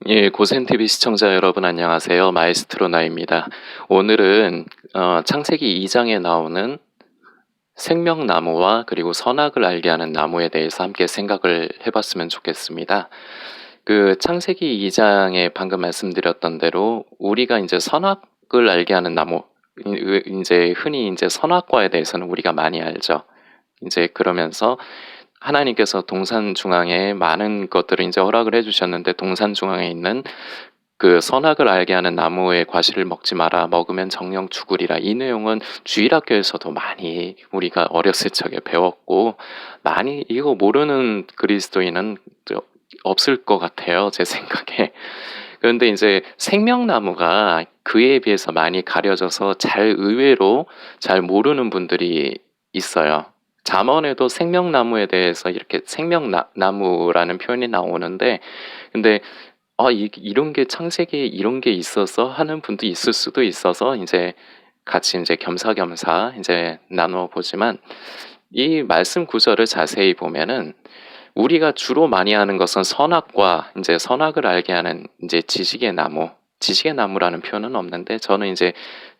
예, 고센TV 시청자 여러분 안녕하세요. 마에스트로 나입니다. 오늘은 창세기 2장에 나오는 생명나무와 그리고 선악을 알게 하는 나무에 대해서 함께 생각을 해봤으면 좋겠습니다. 그 창세기 2장에 방금 말씀드렸던 대로 우리가 이제 선악을 알게 하는 나무, 이제 흔히 이제 선악과에 대해서는 우리가 많이 알죠. 이제 그러면서 하나님께서 동산 중앙에 많은 것들을 이제 허락을 해주셨는데 동산 중앙에 있는 그 선악을 알게 하는 나무의 과실을 먹지 마라. 먹으면 정령 죽으리라. 이 내용은 주일학교에서도 많이 우리가 어렸을 적에 배웠고 많이 이거 모르는 그리스도인은 없을 것 같아요. 제 생각에. 그런데 이제 생명나무가 그에 비해서 많이 가려져서 의외로 잘 모르는 분들이 있어요. 잠언에도 생명나무에 대해서 이렇게 생명나무라는 표현이 나오는데 근데 이런 게 창세기에 이런 게 있어서 하는 분도 있을 수도 있어서 이제 같이 이제 겸사겸사 이제 나누어 보지만 이 말씀 구절을 자세히 보면은 우리가 주로 많이 하는 것은 선악과 이제 선악을 알게 하는 이제 지식의 나무, 지식의 나무라는 표현은 없는데 저는 이제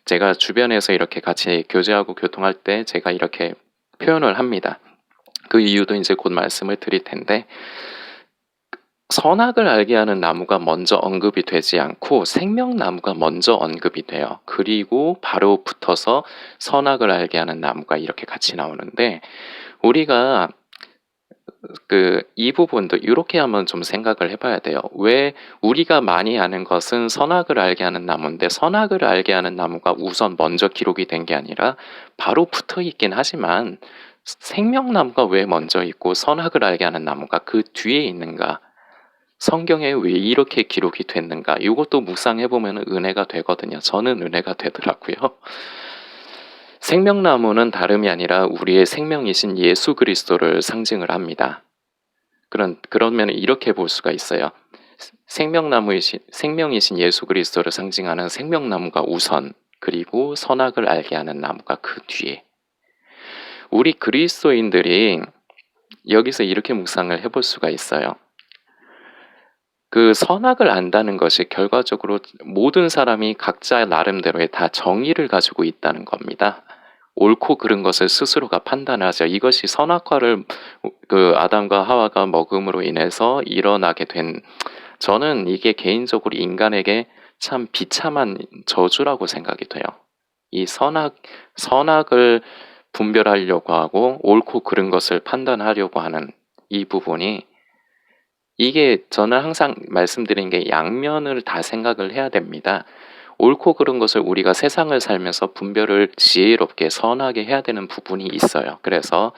제가 주변에서 이렇게 같이 교제하고 교통할 때 제가 이렇게 표현을 합니다. 그 이유도 이제 곧 말씀을 드릴 텐데 선악을 알게 하는 나무가 먼저 언급이 되지 않고 생명나무가 먼저 언급이 돼요. 그리고 바로 붙어서 선악을 알게 하는 나무가 이렇게 같이 나오는데 우리가 이 부분도 이렇게 한번 좀 생각을 해봐야 돼요. 왜 우리가 많이 아는 것은 선악을 알게 하는 나무인데 선악을 알게 하는 나무가 우선 먼저 기록이 된 게 아니라 바로 붙어 있긴 하지만 생명나무가 왜 먼저 있고 선악을 알게 하는 나무가 그 뒤에 있는가? 성경에 왜 이렇게 기록이 됐는가? 이것도 묵상해 보면 은혜가 되거든요. 저는 은혜가 되더라고요. 생명나무는 다름이 아니라 우리의 생명이신 예수 그리스도를 상징을 합니다. 그러면 이렇게 볼 수가 있어요. 생명이신 예수 그리스도를 상징하는 생명나무가 우선, 그리고 선악을 알게 하는 나무가 그 뒤에. 우리 그리스도인들이 여기서 이렇게 묵상을 해볼 수가 있어요. 그 선악을 안다는 것이 결과적으로 모든 사람이 각자 나름대로의 다 정의를 가지고 있다는 겁니다. 옳고 그른 것을 스스로가 판단하죠. 이것이 선악과를 그 아담과 하와가 먹음으로 인해서 일어나게 된 저는 이게 개인적으로 인간에게 참 비참한 저주라고 생각이 돼요. 이 선악을 분별하려고 하고 옳고 그른 것을 판단하려고 하는 이 부분이 이게 저는 항상 말씀드린 게 양면을 다 생각을 해야 됩니다. 옳고 그른 것을 우리가 세상을 살면서 분별을 지혜롭게 선하게 해야 되는 부분이 있어요. 그래서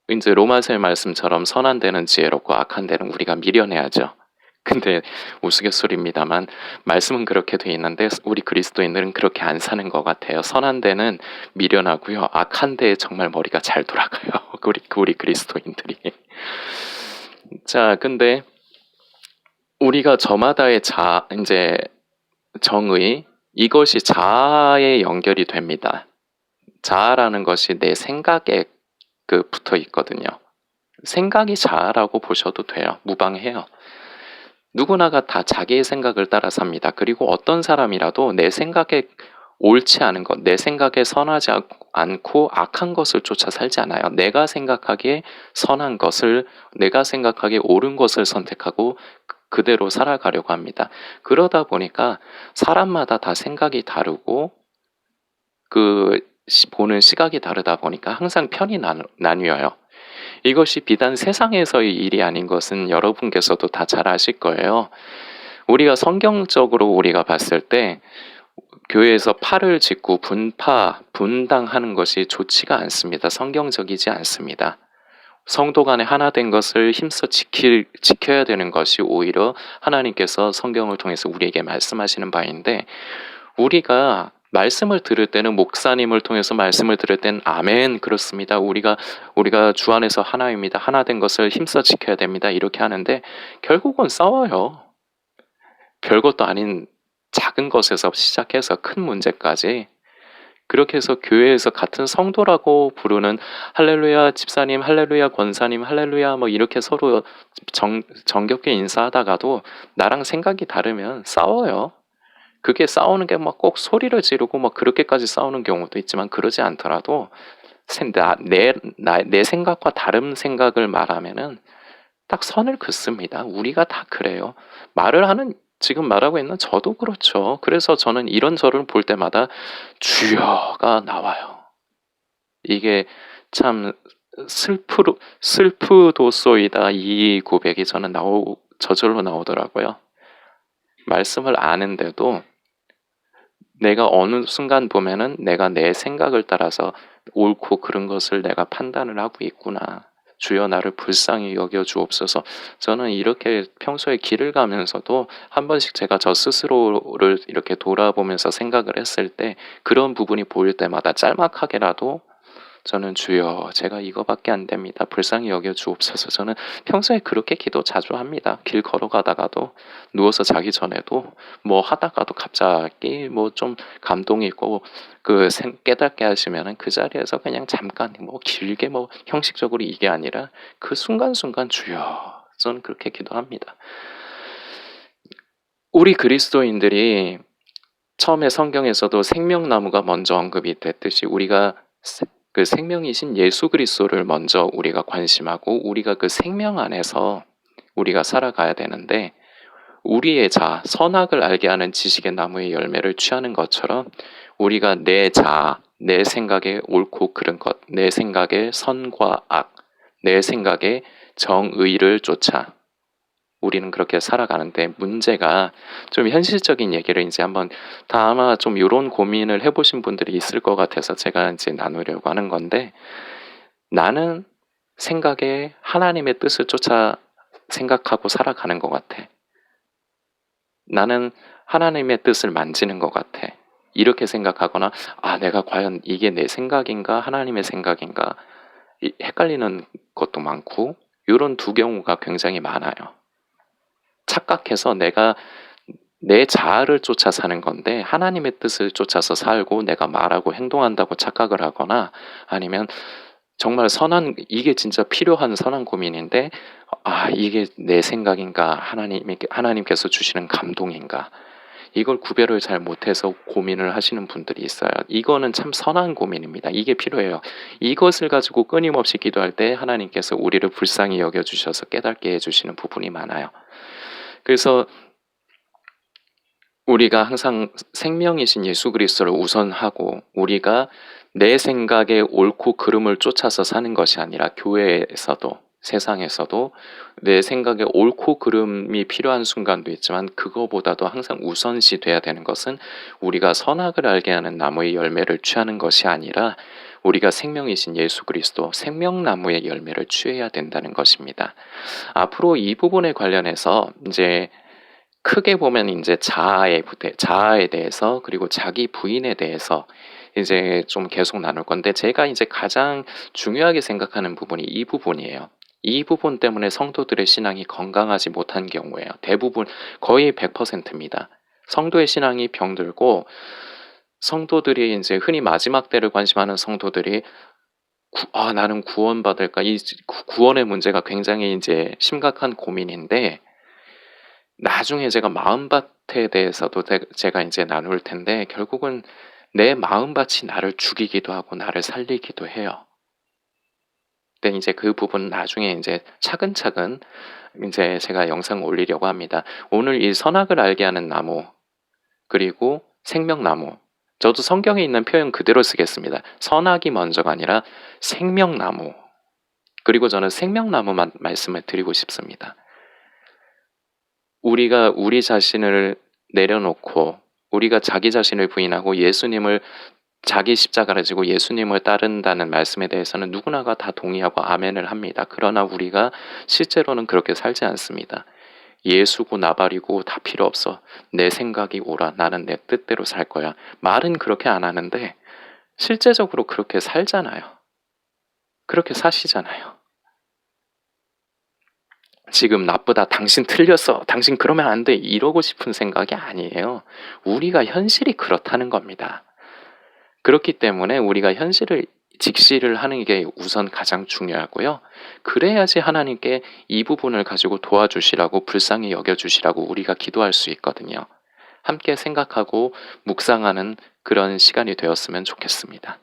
이제 로마서의 말씀처럼 선한 데는 지혜롭고 악한 데는 우리가 미련해야죠. 근데 우스갯소리입니다만 말씀은 그렇게 돼 있는데 우리 그리스도인들은 그렇게 안 사는 것 같아요. 선한 데는 미련하고요. 악한 데에 정말 머리가 잘 돌아가요. 우리 그리스도인들이. 자, 근데 우리가 저마다의 이제 정의, 이것이 자아에 연결이 됩니다. 자아라는 것이 내 생각에 붙어 있거든요. 생각이 자아라고 보셔도 돼요. 무방해요. 누구나가 다 자기의 생각을 따라 삽니다. 그리고 어떤 사람이라도 내 생각에 옳지 않은 것, 내 생각에 선하지 않고 악한 것을 쫓아 살지 않아요. 내가 생각하기에 선한 것을, 내가 생각하기에 옳은 것을 선택하고 그대로 살아가려고 합니다. 그러다 보니까 사람마다 다 생각이 다르고 보는 시각이 다르다 보니까 항상 편이 나뉘어요. 이것이 비단 세상에서의 일이 아닌 것은 여러분께서도 다 잘 아실 거예요. 우리가 성경적으로 우리가 봤을 때 교회에서 팔을 짚고 분당하는 것이 좋지가 않습니다. 성경적이지 않습니다. 성도 간에 하나 된 것을 힘써 지켜야 되는 것이 오히려 하나님께서 성경을 통해서 우리에게 말씀하시는 바인데 우리가 말씀을 들을 때는 목사님을 통해서 말씀을 들을 때는 아멘 그렇습니다. 우리가 주 안에서 하나입니다. 하나 된 것을 힘써 지켜야 됩니다. 이렇게 하는데 결국은 싸워요. 별것도 아닌 작은 것에서 시작해서 큰 문제까지 그렇게 해서 교회에서 같은 성도라고 부르는 할렐루야 집사님, 할렐루야 권사님, 할렐루야 뭐 이렇게 서로 정겹게 인사하다가도 나랑 생각이 다르면 싸워요. 그게 싸우는 게 막 꼭 소리를 지르고 막 그렇게까지 싸우는 경우도 있지만 그러지 않더라도 내 생각과 다른 생각을 말하면은 딱 선을 긋습니다. 우리가 다 그래요. 지금 말하고 있는 저도 그렇죠. 그래서 저는 이런 저를 볼 때마다 주여가 나와요. 이게 참 슬프도소이다 이 고백이 저는 저절로 나오더라고요. 말씀을 아는데도 내가 어느 순간 보면은 내가 내 생각을 따라서 옳고 그른 것을 내가 판단을 하고 있구나. 주여 나를 불쌍히 여겨 주옵소서. 저는 이렇게 평소에 길을 가면서도 한 번씩 제가 저 스스로를 이렇게 돌아보면서 생각을 했을 때 그런 부분이 보일 때마다 짤막하게라도 저는 주여 제가 이거밖에 안 됩니다. 불쌍히 여겨 주옵소서. 저는 평소에 그렇게 기도 자주 합니다. 길 걸어가다가도 누워서 자기 전에도 뭐 하다가도 갑자기 뭐 좀 감동이 있고 깨닫게 하시면은 그 자리에서 그냥 잠깐 뭐 길게 뭐 형식적으로 이게 아니라 그 순간순간 주여 저는 그렇게 기도합니다. 우리 그리스도인들이 처음에 성경에서도 생명나무가 먼저 언급이 됐듯이 우리가 그 생명이신 예수 그리스도를 먼저 우리가 관심하고 우리가 그 생명 안에서 우리가 살아가야 되는데 우리의 선악을 알게 하는 지식의 나무의 열매를 취하는 것처럼 우리가 내 생각에 옳고 그른 것, 내 생각에 선과 악, 내 생각에 정의를 쫓아 우리는 그렇게 살아가는데 문제가 좀 현실적인 얘기를 이제 한번 아마 좀 이런 고민을 해보신 분들이 있을 것 같아서 제가 이제 나누려고 하는 건데 나는 생각에 하나님의 뜻을 쫓아 생각하고 살아가는 것 같아. 나는 하나님의 뜻을 만지는 것 같아. 이렇게 생각하거나 내가 과연 이게 내 생각인가 하나님의 생각인가 헷갈리는 것도 많고 이런 두 경우가 굉장히 많아요. 착각해서 내가 내 자아를 쫓아 사는 건데 하나님의 뜻을 쫓아서 살고 내가 말하고 행동한다고 착각을 하거나 아니면 정말 이게 진짜 필요한 선한 고민인데 이게 내 생각인가 하나님께서 주시는 감동인가 이걸 구별을 잘 못해서 고민을 하시는 분들이 있어요. 이거는 참 선한 고민입니다. 이게 필요해요. 이것을 가지고 끊임없이 기도할 때 하나님께서 우리를 불쌍히 여겨주셔서 깨닫게 해주시는 부분이 많아요. 그래서 우리가 항상 생명이신 예수 그리스도를 우선하고 우리가 내 생각에 옳고 그름을 쫓아서 사는 것이 아니라 교회에서도 세상에서도 내 생각에 옳고 그름이 필요한 순간도 있지만 그거보다도 항상 우선시 돼야 되는 것은 우리가 선악을 알게 하는 나무의 열매를 취하는 것이 아니라 우리가 생명이신 예수 그리스도 생명나무의 열매를 취해야 된다는 것입니다. 앞으로 이 부분에 관련해서 이제 크게 보면 이제 자아에 대해서 그리고 자기 부인에 대해서 이제 좀 계속 나눌 건데 제가 이제 가장 중요하게 생각하는 부분이 이 부분이에요. 이 부분 때문에 성도들의 신앙이 건강하지 못한 경우예요. 대부분 거의 100%입니다. 성도의 신앙이 병들고 성도들이 이제 흔히 마지막 때를 관심하는 성도들이 나는 구원받을까? 이 구원의 문제가 굉장히 이제 심각한 고민인데 나중에 제가 마음밭에 대해서도 제가 이제 나눌 텐데 결국은 내 마음밭이 나를 죽이기도 하고 나를 살리기도 해요. 근데 이제 그 부분 나중에 이제 차근차근 이제 제가 영상 올리려고 합니다. 오늘 이 선악을 알게 하는 나무 그리고 생명나무 저도 성경에 있는 표현 그대로 쓰겠습니다. 선악이 먼저가 아니라 생명나무 그리고 저는 생명나무만 말씀을 드리고 싶습니다. 우리가 우리 자신을 내려놓고 우리가 자기 자신을 부인하고 예수님을 자기 십자가를 지고 예수님을 따른다는 말씀에 대해서는 누구나가 다 동의하고 아멘을 합니다. 그러나 우리가 실제로는 그렇게 살지 않습니다. 예수고 나발이고 다 필요 없어. 내 생각이 옳아. 나는 내 뜻대로 살 거야. 말은 그렇게 안 하는데 실제적으로 그렇게 살잖아요. 그렇게 사시잖아요. 지금 나쁘다. 당신 틀렸어. 당신 그러면 안 돼. 이러고 싶은 생각이 아니에요. 우리가 현실이 그렇다는 겁니다. 그렇기 때문에 우리가 현실을 직시를 하는 게 우선 가장 중요하고요. 그래야지 하나님께 이 부분을 가지고 도와주시라고 불쌍히 여겨주시라고 우리가 기도할 수 있거든요. 함께 생각하고 묵상하는 그런 시간이 되었으면 좋겠습니다.